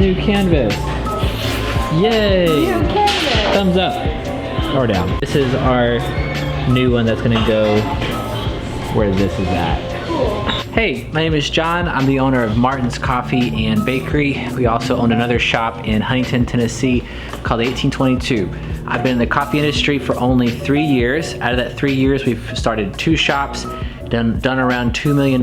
new canvas. Yay! New canvas. Thumbs up or down. This is our new one that's gonna go where this is at. Cool. Hey, my name is John. I'm the owner of Martin's Coffee and Bakery. We also own another shop in Huntington, Tennessee called 1822. I've been in the coffee industry for only 3 years. Out of that 3 years, we've started 2 shops, done around $2 million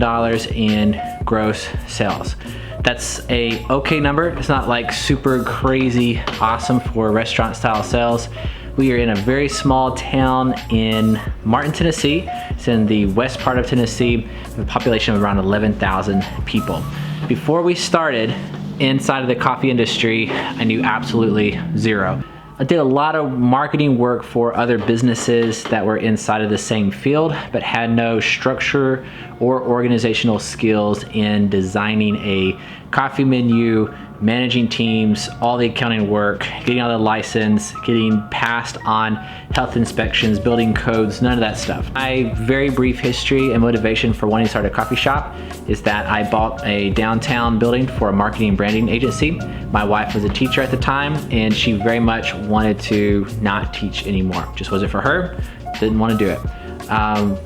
in gross sales. That's a okay number. It's not like super crazy awesome for restaurant style sales. We are in a very small town in Martin, Tennessee. It's in the west part of Tennessee with a population of around 11,000 people. Before we started inside of the coffee industry, I knew absolutely zero. I did a lot of marketing work for other businesses that were inside of the same field, but had no structure or organizational skills in designing a coffee menu, managing teams, all the accounting work, getting all the license, getting passed on health inspections, building codes, none of that stuff. My very brief history and motivation for wanting to start a coffee shop is that I bought a downtown building for a marketing and branding agency. My wife was a teacher at the time, and she very much wanted to not teach anymore. Just wasn't for her, didn't want to do it.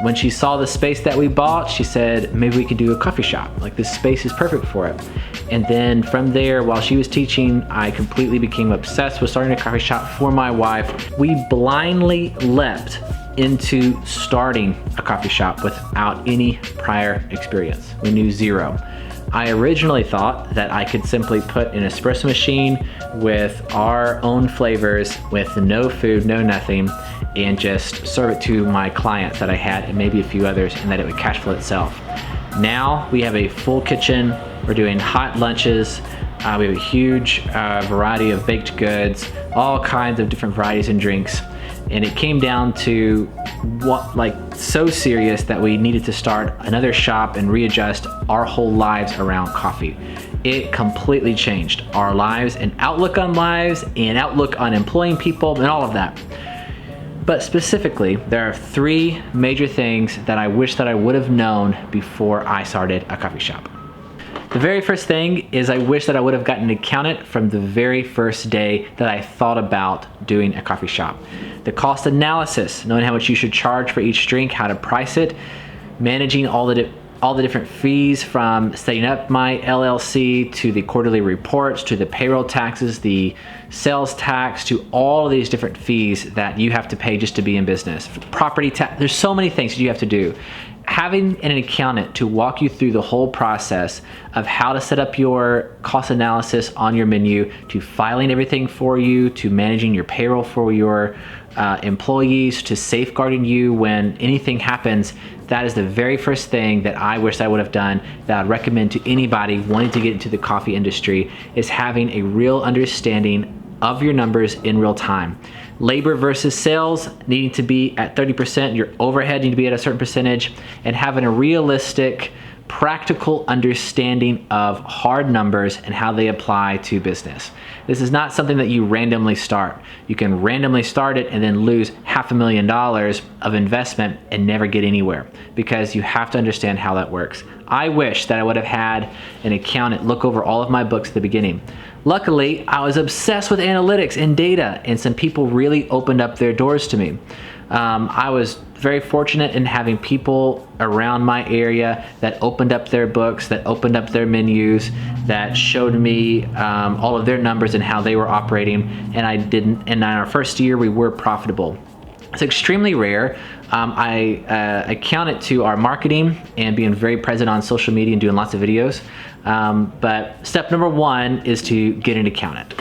When she saw the space that we bought, she said, maybe we could do a coffee shop. Like, this space is perfect for it. And then from there, while she was teaching, I completely became obsessed with starting a coffee shop for my wife. We blindly leapt into starting a coffee shop without any prior experience. We knew zero. I originally thought that I could simply put an espresso machine with our own flavors, with no food, no nothing, and just serve it to my clients that I had and maybe a few others, and that it would cash flow itself. Now we have a full kitchen. We're doing hot lunches. We have a huge variety of baked goods, all kinds of different varieties and drinks. And it came down to so serious that we needed to start another shop and readjust our whole lives around coffee. It completely changed our lives and outlook on lives and outlook on employing people and all of that. But specifically, there are 3 major things that I wish that I would have known before I started a coffee shop. The very first thing is I wish that I would have gotten an accountant from the very first day that I thought about doing a coffee shop. The cost analysis, knowing how much you should charge for each drink, how to price it, managing all the different fees from setting up my LLC to the quarterly reports, to the payroll taxes, the sales tax, to all of these different fees that you have to pay just to be in business. Property tax, there's so many things that you have to do. Having an accountant to walk you through the whole process of how to set up your cost analysis on your menu, to filing everything for you, to managing your payroll for your employees, to safeguarding you when anything happens, that is the very first thing that I wish I would have done, that I'd recommend to anybody wanting to get into the coffee industry, is having a real understanding of your numbers in real time. Labor versus sales needing to be at 30%, your overhead needing to be at a certain percentage, and having a realistic, practical understanding of hard numbers and how they apply to business. This is not something that you randomly start. You can randomly start it and then lose $500,000 of investment and never get anywhere, because you have to understand how that works. I wish that I would have had an accountant look over all of my books at the beginning. Luckily, I was obsessed with analytics and data, and some people really opened up their doors to me. I was very fortunate in having people around my area that opened up their books, that opened up their menus, that showed me all of their numbers and how they were operating. And in our first year, we were profitable. It's extremely rare. I account it to our marketing and being very present on social media and doing lots of videos. But step number 1 is to get an accountant.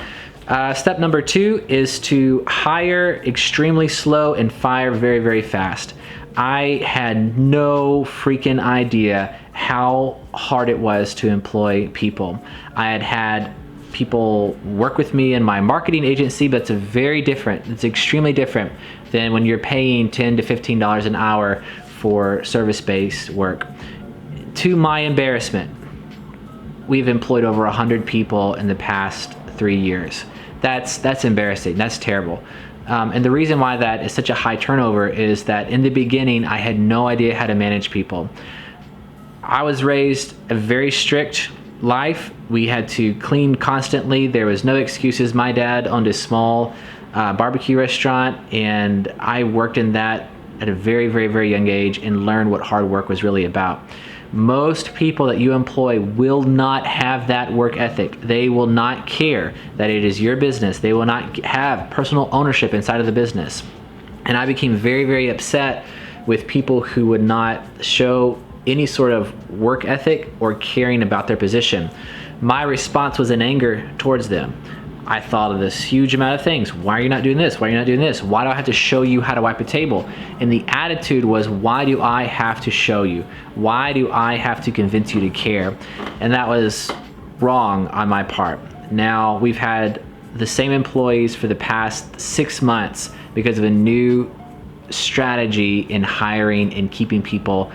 Step number 2 is to hire extremely slow and fire very, very fast. I had no freaking idea how hard it was to employ people. I had people work with me in my marketing agency, but it's extremely different than when you're paying $10 to $15 an hour for service-based work. To my embarrassment, we've employed over 100 people in the past 3 years. That's embarrassing. That's terrible. And the reason why that is such a high turnover is that in the beginning, I had no idea how to manage people. I was raised a very strict life. We had to clean constantly. There was no excuses. My dad owned a small barbecue restaurant, and I worked in that at a very, very, very young age and learned what hard work was really about. Most people that you employ will not have that work ethic. They will not care that it is your business. They will not have personal ownership inside of the business. And I became very, very upset with people who would not show any sort of work ethic or caring about their position. My response was in anger towards them. I thought of this huge amount of things. Why are you not doing this? Why are you not doing this? Why do I have to show you how to wipe a table? And the attitude was, why do I have to show you? Why do I have to convince you to care? And that was wrong on my part. Now we've had the same employees for the past 6 months because of a new strategy in hiring and keeping people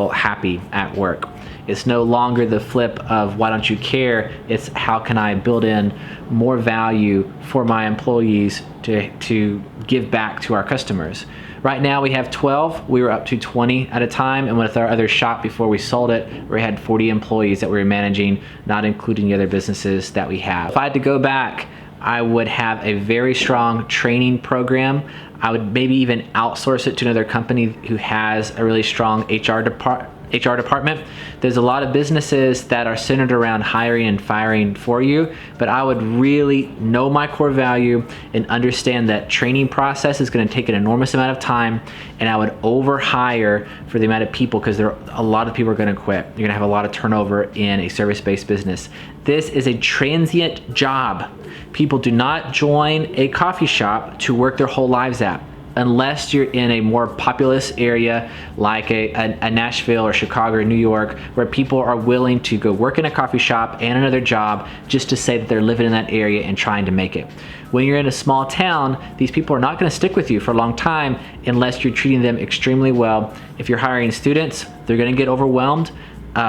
happy at work. It's no longer the flip of why don't you care? It's how can I build in more value for my employees to give back to our customers. Right now we have 12. We were up to 20 at a time, and with our other shop before we sold it, we had 40 employees that we were managing, not including the other businesses that we have. If I had to go back, I would have a very strong training program. I would maybe even outsource it to another company who has a really strong HR department. There's a lot of businesses that are centered around hiring and firing for you, but I would really know my core value and understand that training process is going to take an enormous amount of time, and I would overhire for the amount of people because a lot of people are going to quit. You're going to have a lot of turnover in a service-based business. This is a transient job. People do not join a coffee shop to work their whole lives at, unless you're in a more populous area like a Nashville or Chicago or New York, where people are willing to go work in a coffee shop and another job just to say that they're living in that area and trying to make it. When you're in a small town, these people are not going to stick with you for a long time unless you're treating them extremely well. If you're hiring students, they're going to get overwhelmed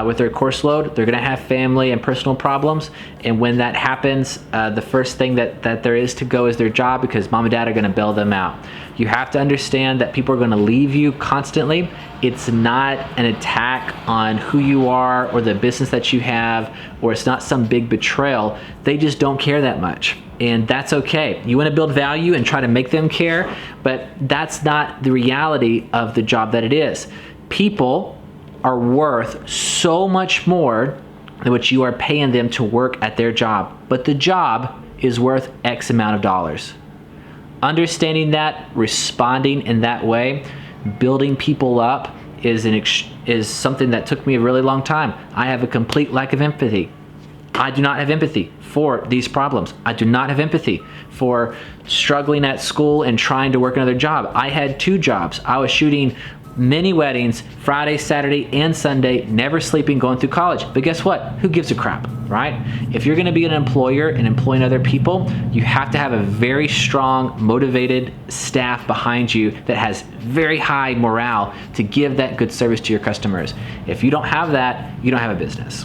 with their course load. They're going to have family and personal problems, and when that happens, the first thing that there is to go is their job, because mom and dad are going to bail them out. You have to understand that people are going to leave you constantly. It's not an attack on who you are or the business that you have, or it's not some big betrayal. They just don't care that much, and that's okay. You want to build value and try to make them care, but that's not the reality of the job that it is. People are worth so much more than what you are paying them to work at their job, but the job is worth X amount of dollars. Understanding that, responding in that way, building people up is something that took me a really long time. I have a complete lack of empathy. I do not have empathy for these problems. I do not have empathy for struggling at school and trying to work another job. I had 2 jobs. I was shooting many weddings, Friday, Saturday, and Sunday, never sleeping, going through college. But guess what? Who gives a crap, right? If you're gonna be an employer and employing other people, you have to have a very strong, motivated staff behind you that has very high morale to give that good service to your customers. If you don't have that, you don't have a business.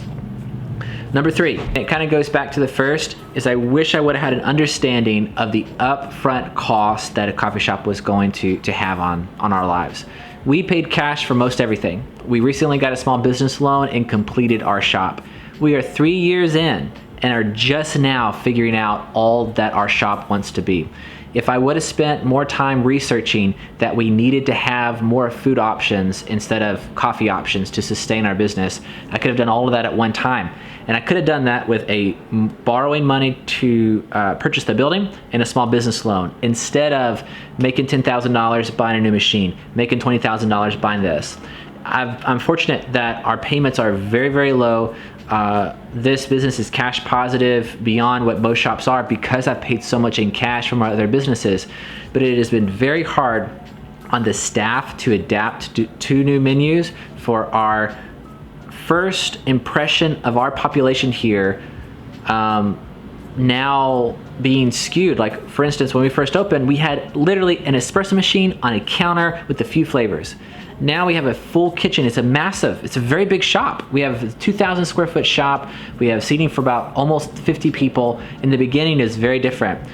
Number 3, it kind of goes back to the first, is I wish I would have had an understanding of the upfront cost that a coffee shop was going to have on our lives. We paid cash for most everything. We recently got a small business loan and completed our shop. We are 3 years in and are just now figuring out all that our shop wants to be. If I would have spent more time researching that we needed to have more food options instead of coffee options to sustain our business, I could have done all of that at one time. And I could have done that with borrowing money to purchase the building and a small business loan, instead of making $10,000 buying a new machine, making $20,000 buying this. I'm fortunate that our payments are very, very low. This business is cash positive beyond what most shops are because I've paid so much in cash from our other businesses. But it has been very hard on the staff to adapt to 2 new menus for our first impression of our population here now being skewed. Like, for instance, when we first opened, we had literally an espresso machine on a counter with a few flavors. Now we have a full kitchen. It's a very big shop. We have a 2,000 square foot shop. We have seating for about almost 50 people. In the beginning, it's very different.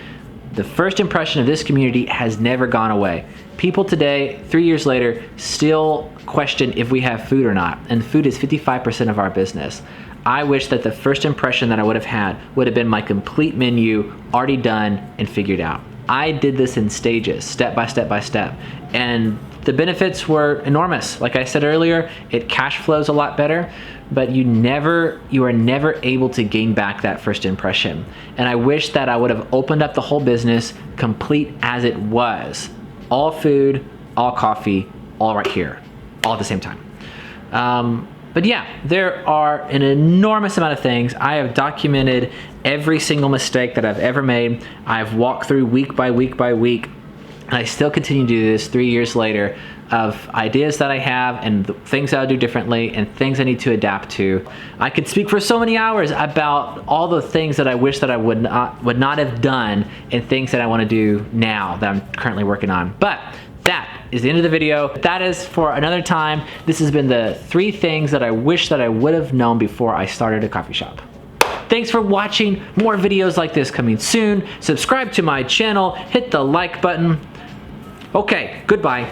The first impression of this community has never gone away. People today, 3 years later, still question if we have food or not. And food is 55% of our business. I wish that the first impression that I would have had would have been my complete menu already done and figured out. I did this in stages, step by step by step, and the benefits were enormous. Like I said earlier, it cash flows a lot better, but you are never able to gain back that first impression. And I wish that I would have opened up the whole business complete as it was. All food, all coffee, all right here, all at the same time. But yeah, there are an enormous amount of things. I have documented every single mistake that I've ever made. I've walked through week by week by week, and I still continue to do this 3 years later, of ideas that I have and the things that I'll do differently and things I need to adapt to. I could speak for so many hours about all the things that I wish that I would not have done and things that I want to do now that I'm currently working on. But that is the end of the video. That is for another time. This has been the 3 things that I wish that I would have known before I started a coffee shop. Thanks for watching. More videos like this coming soon. Subscribe to my channel, hit the like button. Okay, goodbye.